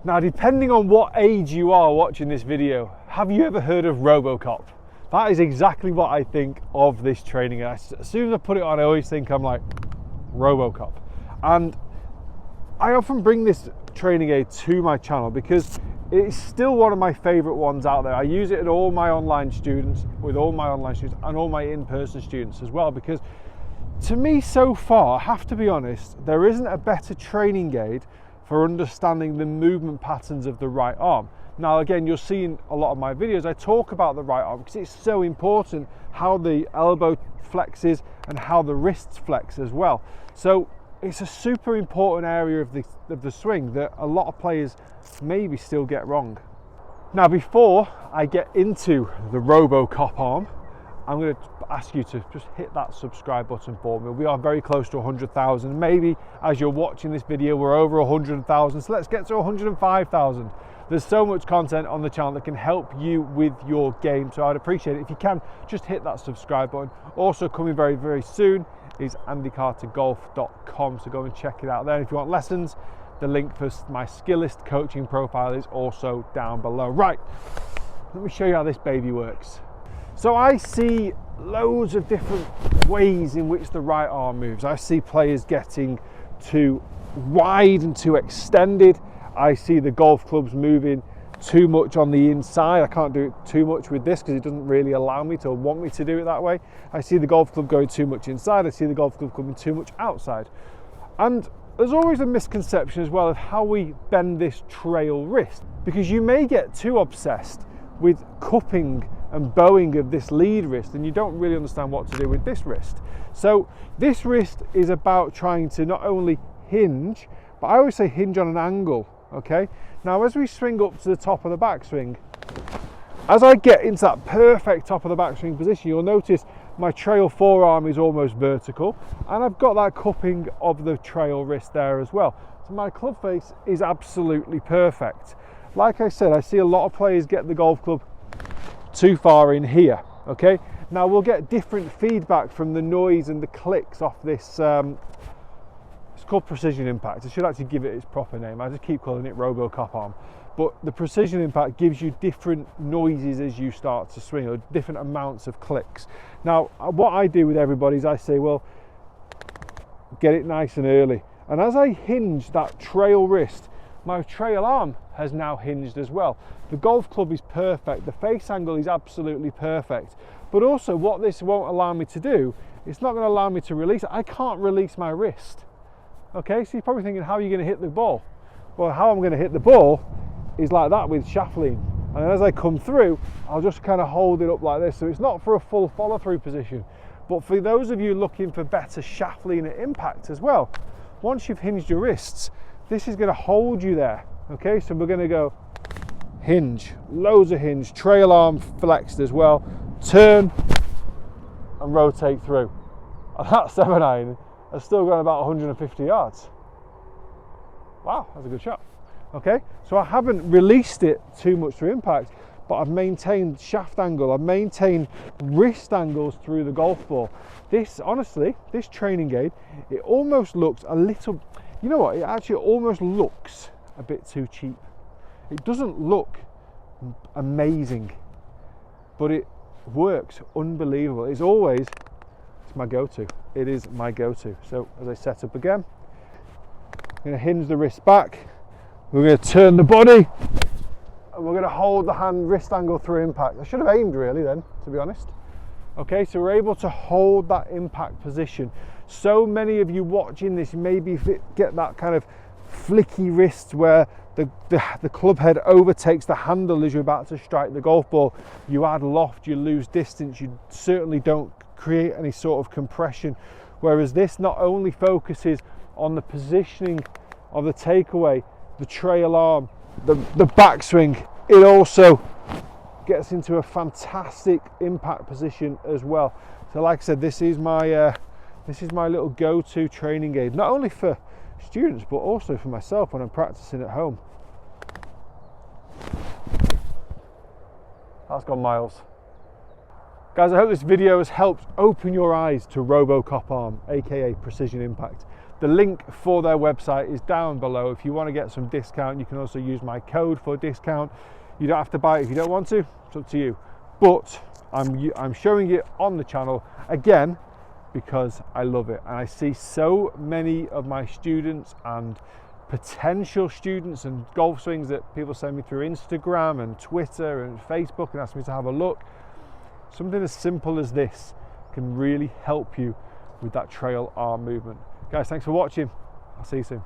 Now, depending on what age you are watching this video, have you ever heard of Robocop? That is exactly what I think of this training. As soon as I put it on, I always think I'm like, Robocop. And I often bring this training aid to my channel because it's still one of my favorite ones out there. I use it at all my online students, with all my online students and all my in-person students as well, because to me so far, I have to be honest, there isn't a better training aid for understanding the movement patterns of the right arm. Now again, you'll see in a lot of my videos, I talk about the right arm because it's so important how the elbow flexes and how the wrists flex as well. So it's a super important area of the swing that a lot of players maybe still get wrong. Now, before I get into the Robocop arm, I'm going to ask you to just hit that subscribe button for me. We are very close to 100,000. Maybe as you're watching this video, we're over 100,000. So let's get to 105,000. There's so much content on the channel that can help you with your game. So I'd appreciate it if you can just hit that subscribe button. Also coming very, very soon is andycartergolf.com. So go and check it out there. If you want lessons, the link for my Skillist coaching profile is also down below. Right, let me show you how this baby works. So I see loads of different ways in which the right arm moves. I see players getting too wide and too extended. I see the golf clubs moving too much on the inside. I can't do it too much with this because it doesn't really allow me to want me to do it that way. I see the golf club going too much inside. I see the golf club coming too much outside. And there's always a misconception as well of how we bend this trail wrist, because you may get too obsessed with cupping and bowing of this lead wrist and you don't really understand what to do with this wrist. So this wrist is about trying to not only hinge, but I always say hinge on an angle, okay? Now as we swing up to the top of the backswing, as I get into that perfect top of the backswing position, you'll notice my trail forearm is almost vertical and I've got that cupping of the trail wrist there as well. So my club face is absolutely perfect. Like I said, I see a lot of players get the golf club too far in here, okay? Now we'll get different feedback from the noise and the clicks off this, it's called precision impact. I should actually give it its proper name. I just keep calling it Robocop arm. But the precision impact gives you different noises as you start to swing, or different amounts of clicks. Now, what I do with everybody is I say, well, get it nice and early. And as I hinge that trail wrist, my trail arm has now hinged as well. The golf club is perfect. The face angle is absolutely perfect. But also what this won't allow me to do, it's not going to allow me to release it. I can't release my wrist. Okay, so you're probably thinking, how are you going to hit the ball? Well, how I'm going to hit the ball is like that with shaft lean. And as I come through, I'll just kind of hold it up like this. So it's not for a full follow through position, but for those of you looking for better shaft lean at impact as well, once you've hinged your wrists, this is going to hold you there. Okay, so we're going to go hinge, loads of hinge, trail arm flexed as well, turn and rotate through. And that 7-iron has still gone about 150 yards. Wow, that's a good shot. Okay, so I haven't released it too much through impact, but I've maintained shaft angle, I've maintained wrist angles through the golf ball. This, honestly, this training aid, it almost looks a little, you know what, it actually almost looks a bit too cheap. It doesn't look amazing, but it works unbelievable. It's my go-to. It is my go-to. So as I set up again, I'm going to hinge the wrist back, we're going to turn the body, and we're going to hold the hand wrist angle through impact. I should have aimed really then, to be honest. Okay, so we're able to hold that impact position. So many of you watching this maybe get that kind of flicky wrist where the club head overtakes the handle as you're about to strike the golf ball. You add loft, you lose distance, you certainly don't create any sort of compression. Whereas this not only focuses on the positioning of the takeaway, the trail arm, the backswing, it also gets into a fantastic impact position as well. So like I said, this is my little go-to training aid, not only for students but also for myself when I'm practicing at home. That's gone miles. Guys, I hope this video has helped open your eyes to Robocop arm, aka precision impact. The link for their website is down below. If you want to get some discount, you can also use my code for discount. You don't have to buy it if you don't want to, it's up to you. But I'm showing it on the channel again because I love it, and I see so many of my students and potential students and golf swings that people send me through Instagram and Twitter and Facebook and ask me to have a look. Something as simple as this can really help you with that trail arm movement. Guys, thanks for watching. I'll see you soon.